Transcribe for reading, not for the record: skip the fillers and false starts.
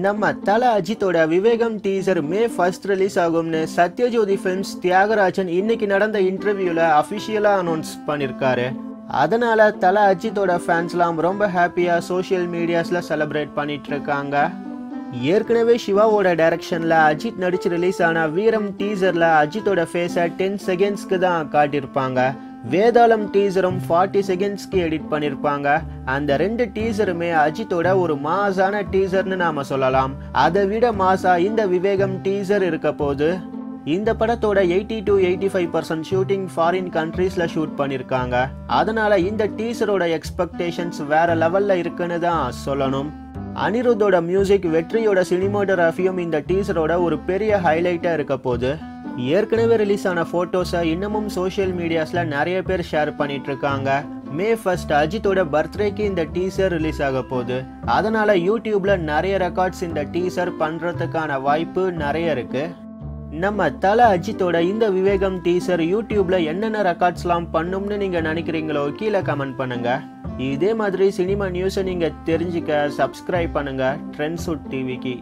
நம்ம தல அஜித்தோட விவேகம் டீசர் மே 1 ரிலீஸ் ஆகும்னு சத்யஜோதி ஃபிலிம்ஸ் தியாகராஜன் இன்னைக்கு நடந்த இன்டர்வியூல அஃபிஷியலா அனௌன்ஸ் பண்ணிருக்காரு. அதனால தல அஜித்தோட ஃபேன்ஸ்லாம் ரொம்ப ஹாப்பியா சோஷியல் மீடியாஸ்ல செலிப்ரேட் பண்ணிட்டு இருக்காங்க. ஏற்கனவே சிவாவோட டைரக்ஷன்ல அஜித் நடிச்சு ரிலீஸ் ஆன வீரம் டீசர்ல அஜித்தோட ஃபேஸை 10 செகண்ட்ஸ்க்கு தான் காட்டியிருப்பாங்க. வேதாளம் டீசரும் 40 செகண்ட்ஸ்க்கு எடிட் பண்ணிருப்பாங்க. அந்த ரெண்டு டீசருமே அஜித்தோட ஒரு மாசான டீசர்னு நாம சொல்லலாம். அதை விட மாசா இந்த விவேகம் டீசர் இருக்க போது. இந்த படத்தோட 80 to 85% ஷூட்டிங் ஃபாரின் கண்ட்ரீஸ்ல ஷூட் பண்ணிருக்காங்க. அதனால இந்த டீசரோட எக்ஸ்பெக்டேஷன்ஸ் வேற லெவல்ல இருக்குன்னு தான் சொல்லணும். அனிருத்தோட மியூசிக் வெற்றியோட சினிமோட்டோகிராஃபியும் இந்த டீசரோட ஒரு பெரிய ஹைலைட்டா இருக்க போது. ஏற்கனவே ரிலீஸ் ஆன போட்டோஸை இன்னமும் சோஷியல் மீடியாஸ்ல நிறைய பேர் ஷேர் பண்ணிட்டு இருக்காங்க. மே 1 அஜித்தோட பர்த்டேக்கு இந்த டீசர் ரிலீஸ் ஆக போகுது. அதனால யூடியூப்ல நிறைய ரெக்கார்ட்ஸ் இந்த டீசர் பண்றதுக்கான வாய்ப்பு நிறைய இருக்கு. நம்ம தல அஜித்தோட இந்த விவேகம் டீசர் யூடியூப்ல என்னென்ன ரெக்கார்ட்ஸ்லாம் பண்ணும்னு நீங்க நினைக்கிறீங்களோ கீழே கமெண்ட் பண்ணுங்க. இதே மாதிரி சினிமா நியூஸை நீங்க தெரிஞ்சுக்க சப்ஸ்கிரைப் பண்ணுங்க ட்ரெண்ட்ஸுட் டிவிக்கு.